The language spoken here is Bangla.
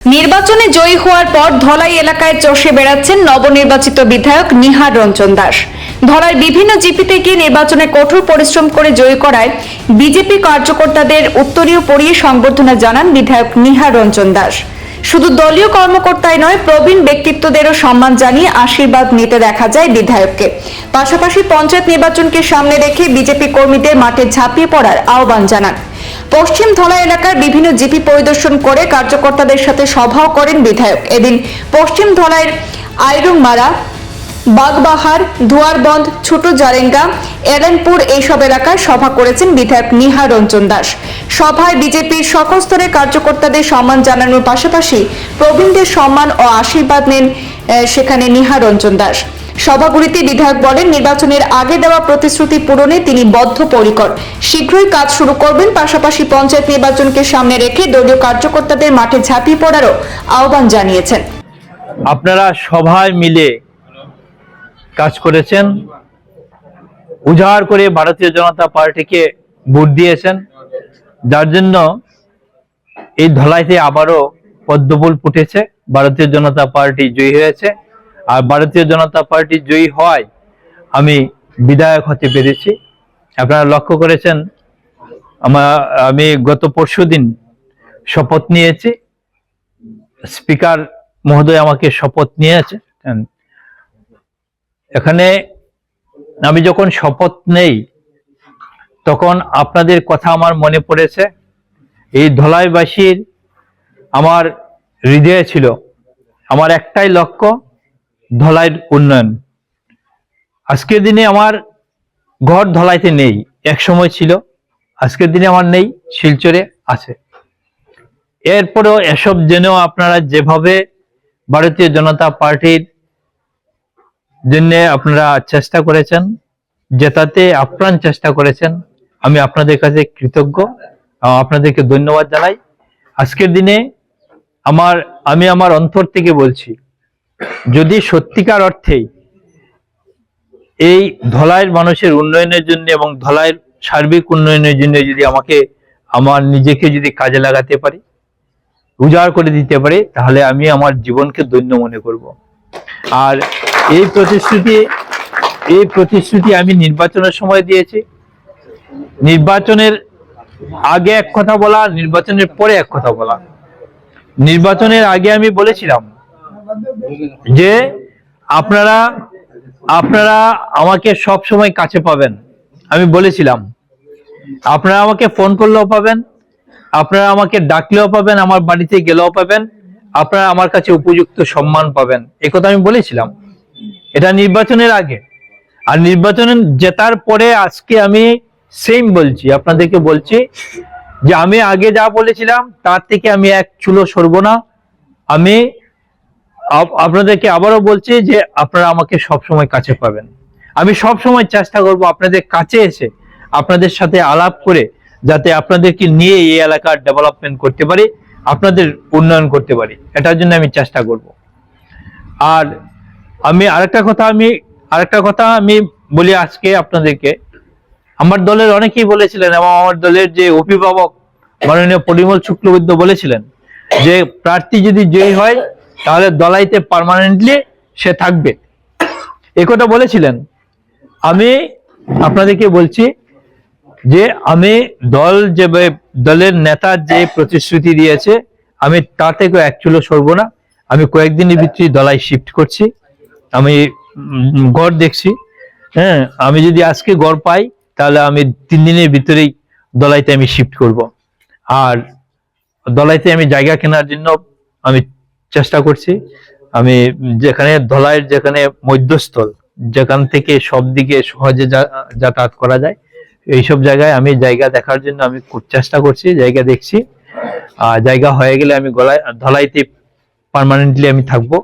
নির্বাচনে জয়ী হওয়ার পর ধলাই এলাকায় চষে বেড়াচ্ছেন নবনির্বাচিত বিধায়ক নিহার রঞ্জন দাস। ধলাইয়ের বিভিন্ন জিপিতে গিয়ে নির্বাচনে কঠোর পরিশ্রম করে জয়ী করায় বিজেপি কার্যকর্তাদের উত্তরীয় পরিয়ে সংবর্ধনা জানান বিধায়ক নিহার রঞ্জন দাস। শুধু দলীয় কর্মকর্তাই নয়, প্রবীণ ব্যক্তিত্বদেরও সম্মান জানিয়ে আশীর্বাদ নিতে দেখা যায় বিধায়ককে। পাশাপাশি পঞ্চায়েত নির্বাচনকে সামনে রেখে বিজেপি কর্মীদের মাঠে ঝাঁপিয়ে পড়ার আহ্বান জানান। পশ্চিম ধলাই এলাকার বিভিন্ন জিপি পরিদর্শন করে কার্যকর্তাদের সাথে সভাও করেন বিধায়ক। এদিন পশ্চিম ধলাইয়ের আইরুংমারা, বাগবাহার, ধুয়ারবন্ধ, ছোট জারেঙ্গা, এলেনপুর এইসব এলাকায় সভা করেছেন বিধায়ক নিহার রঞ্জন দাস। সভায় বিজেপির সকল স্তরের কার্যকর্তাদের সম্মান জানানোর পাশাপাশি প্রবীণদের সম্মান ও আশীর্বাদ নেন সেখানে নিহার রঞ্জন দাস। সভাগুলিতে বিধায়ক বলেন, নির্বাচনের আগে দেওয়া প্রতিশ্রুতি পূরণে তিনি বদ্ধপরিকর। শীঘ্রই কাজ শুরু করবেন। পাশাপাশি পঞ্চায়েত নির্বাচনকে সামনে রেখে দলীয় কার্যকর্তাদের মাঠে ঝাঁপিয়ে পড়ারও আহ্বান জানিয়েছেন। আপনারা সবাই মিলে কাজ করেছেন, উজাড় করে ভারতীয় জনতা পার্টিকে ভোট দিয়েছেন, যার জন্য এই ধলাইতে আবারও পদ্মফুল ফুটেছে। ভারতীয় জনতা পার্টি জয়ী হয়েছে, আর ভারতীয় জনতা পার্টি জয়ী হওয়ায় আমি বিধায়ক হতে পেরেছি। আপনারা লক্ষ্য করেছেন, আমি গত পরশুদিন শপথ নিয়েছি। স্পিকার মহোদয় আমাকে শপথ নিয়েছেন। এখানে আমি যখন শপথ নেই তখন আপনাদের কথা আমার মনে পড়েছে। এই ধলাইবাসীর আমার হৃদয়ে ছিল আমার একটাই লক্ষ্য, ধলাইয়ের উন্নয়ন। আজকের দিনে আমার ঘর ধলাইতে নেই, এক সময় ছিল, আজকের দিনে আমার নেই, শিলচরে আছে। এরপরেও এসব জেনেও আপনারা যেভাবে ভারতীয় জনতা পার্টির জন্য আপনারা চেষ্টা করেছেন, জেতাতে আপ্রাণ চেষ্টা করেছেন, আমি আপনাদের কাছে কৃতজ্ঞ, আপনাদেরকে ধন্যবাদ জানাই। আজকের দিনে আমি আমার অন্তর থেকে বলছি, যদি সত্যিকার অর্থেই এই ধলাইয়ের মানুষের উন্নয়নের জন্য এবং ধলাইয়ের সার্বিক উন্নয়নের জন্য যদি আমার নিজেকে যদি কাজে লাগাতে পারি, উজাড় করে দিতে পারি, তাহলে আমি আমার জীবনকে ধন্য মনে করব। আর এই প্রতিশ্রুতি আমি নির্বাচনের সময় দিয়েছি। নির্বাচনের আগে এক কথা বলা, নির্বাচনের পরে এক কথা বলা। নির্বাচনের আগে আমি বলেছিলাম যে আপনারা আমাকে সব সময় কাছে পাবেন। আমি বলেছিলাম আপনারা আমাকে ফোন করলেও পাবেন, আপনারা আমাকে ডাকলেও পাবেন, আমার বাড়িতে গেলেও পাবেন, আপনারা আমার কাছে উপযুক্ত সম্মান পাবেন। একথা আমি বলেছিলাম, এটা নির্বাচনের আগে। আর নির্বাচনে জেতার পরে আজকে আমি সেম বলছি, আপনাদেরকে বলছি যে আমি আগে যা বলেছিলাম তার থেকে আমি এক চুলো সরব না। আমি আপনাদেরকে আবারও বলছি যে আপনারা আমাকে সব সময় কাছে পাবেন। আমি সব সময় চেষ্টা করব আপনাদের কাছে এসে আপনাদের সাথে আলাপ করে যাতে আপনাদেরকে নিয়ে এই এলাকার ডেভেলপমেন্ট করতে পারি, আপনাদের উন্নয়ন করতে পারি, এটার জন্য আমি চেষ্টা করব। আর আমি আরেকটা কথা আমি বলি আজকে আপনাদেরকে। আমার দলের অনেকেই বলেছিলেন এবং আমার দলের যে অভিভাবক মাননীয় পরিমল শুক্লবৈদ্য বলেছিলেন যে প্রার্থী যদি জয়ী হয় তাহলে দলাইতে পার্মানেন্টলি সে থাকবে, একথা বলেছিলেন। আমি আপনাদেরকে বলছি যে আমি দলের নেতা যে প্রতিশ্রুতি দিয়েছে আমি তার থেকে এক চুলো সরব না। আমি কয়েকদিনের ভিতরে দলাই শিফট করছি, আমি গড় দেখছি। হ্যাঁ, আমি যদি আজকে গড় পাই তাহলে আমি 3 দিনের ভিতরেই দলাইতে আমি শিফট করব। আর দলাইতে আমি জায়গা কেনার জন্য আমি চেষ্টা করছি। আমি ধলাইয়ের যেখানে মধ্যস্থল, যেখান থেকে সব দিকে সহজে যাতায়াত করা যায়, এইসব জায়গায় আমি জায়গা দেখার জন্য আমি চেষ্টা করছি, জায়গা দেখছি। জায়গা হয়ে গেলে আমি ধলাইতে পার্মানেন্টলি আমি থাকবো।